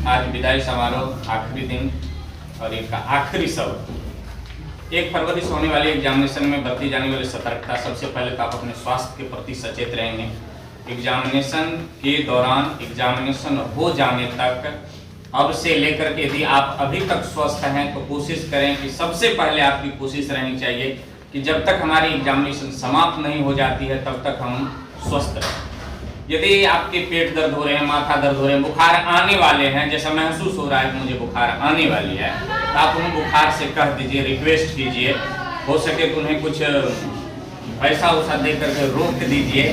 आज विदाई समारोह, आखिरी दिन और एक आखिरी शब्द। 1 फरवरी से होने वाले एग्जामिनेशन में बरती जाने वाली सतर्कता। सबसे पहले तो आप अपने स्वास्थ्य के प्रति सचेत रहेंगे। एग्जामिनेशन के दौरान, एग्जामिनेशन हो जाने तक, अब से लेकर के यदि आप अभी तक स्वस्थ हैं तो कोशिश करें कि सबसे पहले आपकी कोशिश रहनी चाहिए कि जब तक हमारी एग्जामिनेशन समाप्त नहीं हो जाती है तब तक हम स्वस्थ रहें। यदि आपके पेट दर्द हो रहे हैं, माथा दर्द हो रहे हैं, बुखार आने वाले हैं, जैसा महसूस हो रहा है कि मुझे बुखार आने वाली है, तो आप उन्हें बुखार से कह दीजिए, रिक्वेस्ट कीजिए। हो सके तो उन्हें कुछ पैसा उसा दे करके रोक दीजिए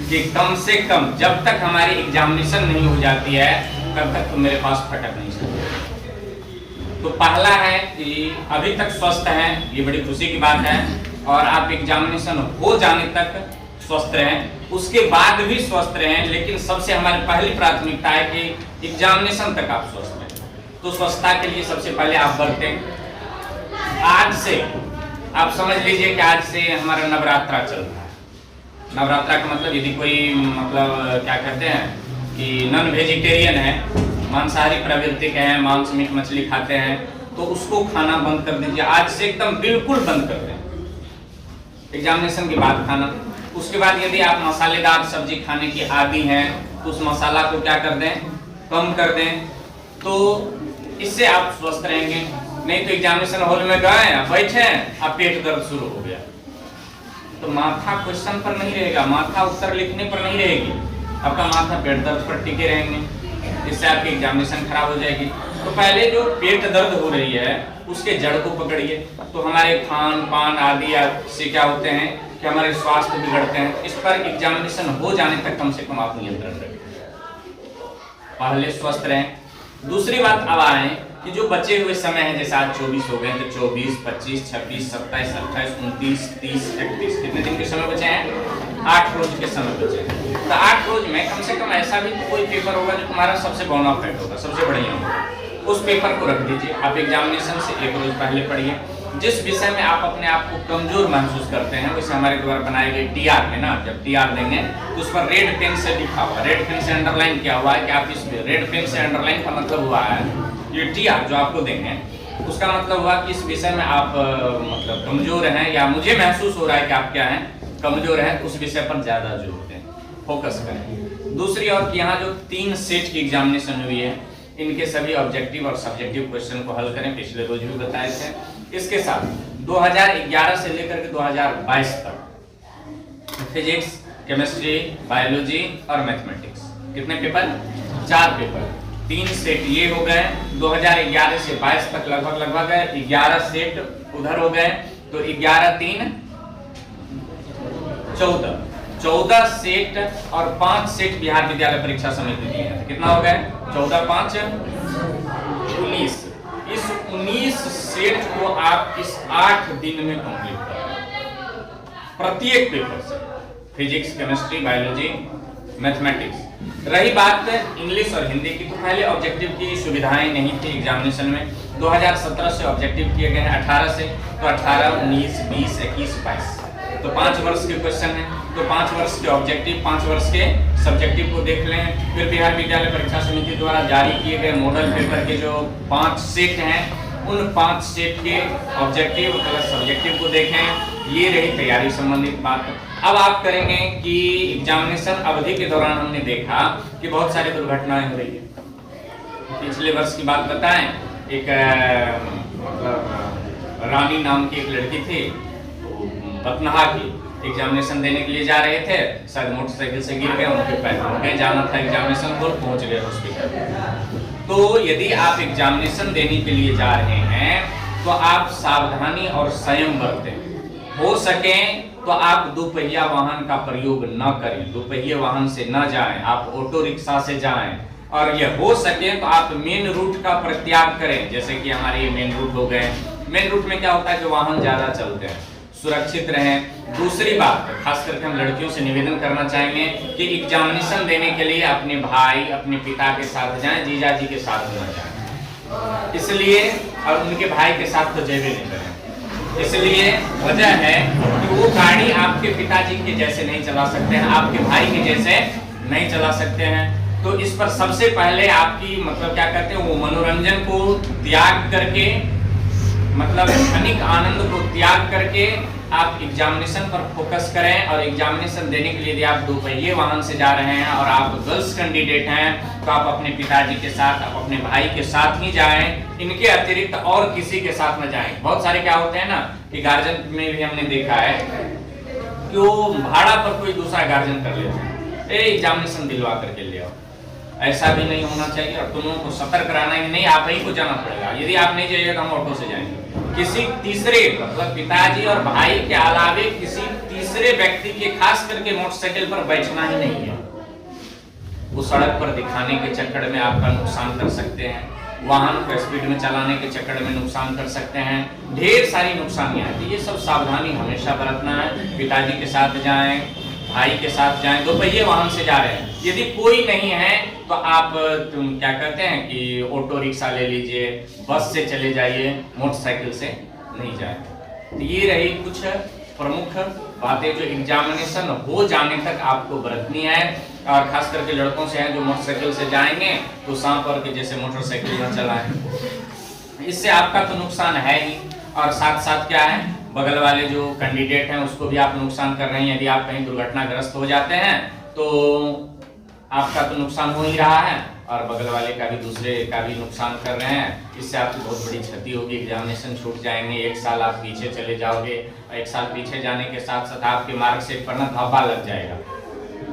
कि कम से कम जब तक हमारी एग्जामिनेशन नहीं हो जाती है तब तक तो मेरे पास फटक नहीं सकते। तो पहला है कि अभी तक स्वस्थ हैं, ये बड़ी खुशी की बात है, और आप एग्जामिनेशन हो जाने तक स्वस्थ रहें, उसके बाद भी स्वस्थ रहें, लेकिन सबसे हमारी पहली प्राथमिकता है कि एग्जामिनेशन तक आप स्वस्थ रहें। तो स्वच्छता के लिए सबसे पहले आप बरतें। आज से आप समझ लीजिए कि आज से हमारा नवरात्रा चल रहा है। नवरात्रा का मतलब यदि कोई क्या कहते हैं कि नॉन वेजिटेरियन है, मांसाहारी प्रवृत्ति के हैं, मांस मीट मछली खाते हैं, तो उसको खाना बंद कर दीजिए। आज से एकदम बिल्कुल बंद कर दें एग्जामिनेशन के बाद खाना। उसके बाद यदि आप मसालेदार सब्जी खाने की आदी हैं तो उस मसाला को क्या कर दें, कम कर दें, तो इससे आप स्वस्थ रहेंगे। नहीं तो एग्जामिनेशन हॉल में गए, बैठे, अब पेट दर्द शुरू हो गया तो माथा क्वेश्चन पर नहीं रहेगा, माथा उत्तर लिखने पर नहीं रहेगी, आपका माथा पेट दर्द पर टिके रहेंगे, इससे आपकी एग्जामिनेशन खराब हो जाएगी। तो पहले जो पेट दर्द हो रही है उसके जड़ को पकड़िए। तो हमारे खान पान आदि से क्या होते हैं कि हमारे स्वास्थ्य बिगड़ते हैं। इस पर एग्जामिनेशन हो जाने तक कम से कम आप नियंत्रण रखें, पहले स्वस्थ रहें। दूसरी बात अब आए कि जो बचे हुए समय है, जैसे आज 24 हो गए, तो 24, 25, 26, 27, 28, 29, 30, 31, कितने दिन के समय बचे हैं? 8 रोज के समय बचे हैं। तो 8 रोज में कम से कम ऐसा भी तो कोई पेपर होगा जो तुम्हारा सबसे बोनाफाइड होगा, सबसे बढ़िया होगा, उस पेपर को रख दीजिए। आप एग्जामिनेशन से 1 रोज पहले पढ़िए। जिस विषय में आप अपने आप को कमजोर महसूस करते हैं, वैसे हमारे द्वारा बनाए गए टीआर है ना, जब टीआर देंगे तो उस पर रेड पेन से लिखा हुआ, रेड पेन से अंडरलाइन किया हुआ है कि आप इस रेड पेन से अंडरलाइन का मतलब हुआ है, ये टीआर जो आपको देंगे उसका मतलब हुआ कि इस विषय में आप मतलब कमजोर हैं, या मुझे महसूस हो रहा है कि आप क्या हैं, कमजोर हैं, उस विषय पर ज्यादा जोर दें, फोकस करें। दूसरी ओर यहाँ जो 3 सेट की एग्जामिनेशन हुई है, इनके सभी ऑब्जेक्टिव और सब्जेक्टिव क्वेश्चन को हल करें, पिछले रोज भी बताए थे। इसके साथ 2011 से लेकर के 2022 तक फिजिक्स, केमिस्ट्री, बायोलॉजी और मैथमेटिक्स, कितने पेपर? 4 पेपर, 3 सेट ये हो गए। 2011 से 22 तक लगभग 11 सेट उधर हो गए, तो 11 3 14 सेट और 5 सेट बिहार विद्यालय परीक्षा समिति दिए हैं। कितना हो गए? 14 5 19। इस 19 सेट को आप इस 8 दिन में कंप्लीट करें, प्रत्येक पेपर से, फिजिक्स, केमिस्ट्री, बायोलॉजी, मैथमेटिक्स। रही बात इंग्लिश और हिंदी की, तो पहले ऑब्जेक्टिव की सुविधाएं नहीं थी एग्जामिनेशन में। 2017 से ऑब्जेक्टिव किए गए हैं, 18 से, तो 18, 19, 20, 21, 22, तो 5 वर्ष के क्वेश्चन है, तो 5 वर्ष के ऑब्जेक्टिव, 5 वर्ष के सब्जेक्टिव को देख लें। फिर बिहार विद्यालय परीक्षा समिति द्वारा जारी किए गए मॉडल पेपर के जो 5 सेट हैं, उन 5 सेट के ऑब्जेक्टिव प्लस सब्जेक्टिव को देखें। ये रही तैयारी संबंधित बात। अब आप करेंगे कि एग्जामिनेशन अवधि के दौरान हमने देखा कि बहुत सारी दुर्घटनाएं हो रही है। पिछले वर्ष की बात बताएं, एक मतलब रानी नाम की एक लड़की थी, बतनहा की, एग्जामिनेशन देने के लिए जा रहे थे, शायद मोटरसाइकिल से गिर गए, उनके पैर टूट गए, जाना था एग्जामिनेशन हॉल, पहुंच गए हॉस्पिटल। तो यदि आप एग्जामिनेशन देने के लिए जा रहे हैं तो आप सावधानी और संयम बरतें। हो सके तो आप दोपहिया वाहन का प्रयोग न करें, दोपहिया वाहन से न जाएं, आप ऑटो रिक्शा से जाएं, और यह हो सके तो आप मेन रूट का परित्याग करें, जैसे कि हमारे मेन रूट हो गए। मेन रूट में क्या होता है कि वाहन ज्यादा चलते हैं, सुरक्षित रहें। दूसरी बात, खास करके हम लड़कियों से निवेदन करना चाहेंगे कि एग्जामिनेशन देने के लिए अपने भाई, अपने पिता के साथ जाएं, जीजा जी के साथ न जाएं, इसलिए, और उनके भाई के साथ तो जेबे नहीं करें। इसलिए वजह है कि वो गाड़ी आपके पिताजी के जैसे नहीं चला सकते हैं, आपके भाई के जैसे नहीं चला सकते हैं। तो इस पर सबसे पहले आपकी मतलब क्या कहते हैं वो मनोरंजन को त्याग करके, मतलब क्षणिक आनंद को त्याग करके आप एग्जामिनेशन पर फोकस करें। और एग्जामिनेशन देने के लिए यदि आप दोपहिए वाहन से जा रहे हैं और आप गर्ल्स कैंडिडेट हैं तो आप अपने पिताजी के साथ, आप अपने भाई के साथ ही जाएं, इनके अतिरिक्त और किसी के साथ न जाएं। बहुत सारे क्या होते हैं ना कि गार्जियन में भी हमने देखा है कि वो भाड़ा पर कोई दूसरा गार्जियन कर लेते हैं, एग्जामिनेशन दिलवा करके ले आओ। ऐसा भी नहीं होना चाहिए और तुम लोगों को सतर्क रहना है, नहीं आप ही को जाना पड़ेगा। यदि आप नहीं जाइएगा तो हम ऑटो से जाएंगे। किसी तीसरे मतलब पिताजी और भाई के अलावे किसी तीसरे व्यक्ति के, खास करके मोटरसाइकिल पर बैठना ही नहीं है। वो सड़क पर दिखाने के चक्कर में आपका नुकसान कर सकते हैं, वाहन को स्पीड में चलाने के चक्कर में नुकसान कर सकते हैं, ढेर सारी नुकसानियां हैं। तो ये सब सावधानी हमेशा बरतना है। पिताजी के साथ जाएं, भाई के साथ जाएं, दोपहिए वाहन से जा रहे हैं। यदि कोई नहीं है तो आप क्या कहते हैं कि ऑटो रिक्शा ले लीजिए, बस से चले जाइए, मोटरसाइकिल से नहीं जाए। तो ये रही कुछ प्रमुख बातें जो एग्जामिनेशन हो जाने तक आपको बरतनी है। और खास करके लड़कों से हैं जो मोटरसाइकिल से जाएंगे तो सांप पर के जैसे मोटरसाइकिल न चलाएं, इससे आपका तो नुकसान है ही। और साथ साथ क्या है, बगल वाले जो कैंडिडेट हैं उसको भी आप नुकसान कर रहे हैं। यदि आप कहीं दुर्घटनाग्रस्त हो जाते हैं तो आपका तो नुकसान हो ही रहा है और बगल वाले का भी, दूसरे का भी नुकसान कर रहे हैं। इससे आपकी बहुत बड़ी क्षति होगी, एग्जामिनेशन छूट जाएंगे, 1 साल आप पीछे चले जाओगे। 1 साल पीछे जाने के साथ साथ आपके मार्कशीट पर ना धब्बा लग जाएगा।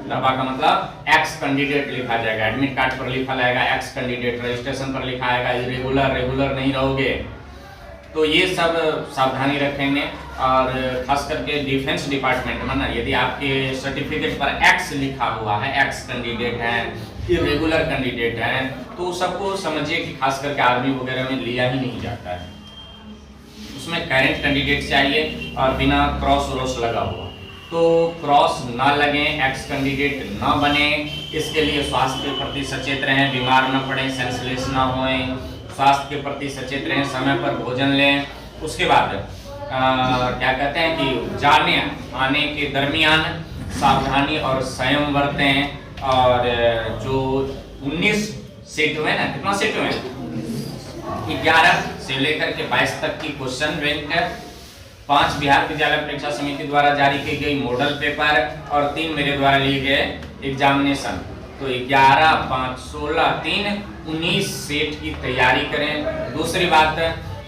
धब्बा का मतलब एक्स कैंडिडेट लिखा जाएगा, एडमिट कार्ड पर लिखा जाएगा एक्स कैंडिडेट, रजिस्ट्रेशन पर लिखा आएगा इरेगुलर, रेगुलर नहीं रहोगे। तो ये सब सावधानी रखेंगे। और खास करके डिफेंस डिपार्टमेंट में ना यदि आपके सर्टिफिकेट पर एक्स लिखा हुआ है, एक्स कैंडिडेट है, इरेगुलर कैंडिडेट है, तो सबको समझिए कि खास करके आर्मी वगैरह में लिया ही नहीं जाता है। उसमें करेंट कैंडिडेट चाहिए और बिना क्रॉस व्रॉस लगा हुआ। तो क्रॉस ना लगे, एक्स कैंडिडेट ना बने, इसके लिए स्वास्थ्य के प्रति सचेत रहें, बीमार ना पड़े, सेंसलेस ना होए, स्वास्थ्य के प्रति सचेत रहें, समय पर भोजन लें। उसके बाद क्या कहते हैं कि जाने आने के दरमियान सावधानी और संयम बरतें। और जो 19 सेट हुए ना, कितना सेट हुए, 11 से लेकर के 22 तक की क्वेश्चन बैंक, 5 बिहार विद्यालय परीक्षा समिति द्वारा जारी की गई मॉडल पेपर और 3 मेरे द्वारा लिए गए एग्जामिनेशन। तो 11, 5, 16, 3, 19 सेट की तैयारी करें। दूसरी बात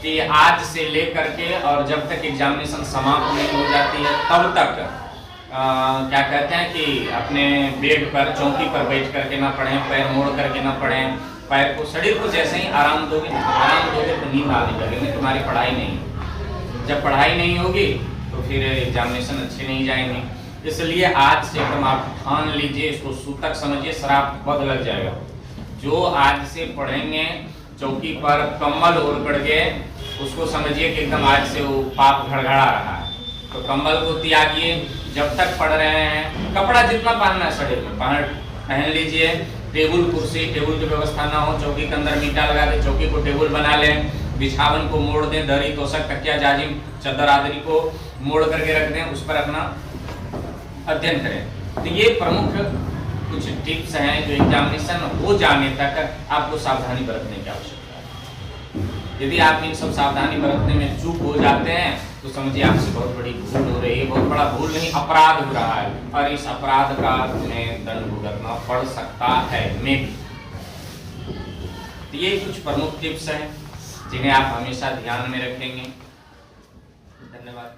कि आज से लेकर के और जब तक एग्जामिनेशन समाप्त नहीं हो जाती है तब तक क्या कहते हैं कि अपने बेड पर, चौकी पर बैठ करके ना पढ़ें, पैर मोड़ करके ना पढ़ें। पैर को, शरीर को जैसे ही आराम दोगे तो नींद आने लगेगी, तुम्हारी पढ़ाई नहीं। जब पढ़ाई नहीं होगी तो फिर एग्जामिनेशन अच्छे नहीं जाएंगे। इसलिए आज से एकदम आप ठान लीजिए, इसको सूतक समझिए, शराब बद लग जाएगा। जो आज से पढ़ेंगे चौकी पर कम्बल ओढ़ करके, उसको समझिए कि एकदम आज से वो पाप घड़घड़ा रहा है। तो कंबल को त्यागिए, जब तक पढ़ रहे हैं कपड़ा जितना पहनना है शरीर में पहन लीजिए। टेबल कुर्सी, टेबल की व्यवस्था ना हो, चौकी के अंदर मीटा लगा दे, चौकी को टेबल बना लें, बिछावन को मोड़ दें, दरी, तोशक, तकिया, जाजिम, चादर आदि को मोड़ करके रख दें, उस पर अपना अध्ययन करें। तो ये प्रमुख कुछ टिप्स हैं जो एग्जामिनेशन हो जाने तक आपको सावधानी बरतने की आवश्यकता है। यदि आप इन सब सावधानी बरतने में चूक हो जाते हैं तो समझिए आपसे बहुत बड़ी भूल हो रही है, बहुत बड़ा भूल नहीं अपराध हो रहा है और इस अपराध का तुम्हें दंड भुगतना पड़ सकता है। तो ये कुछ प्रमुख टिप्स हैं जिन्हें आप हमेशा ध्यान में रखेंगे। धन्यवाद।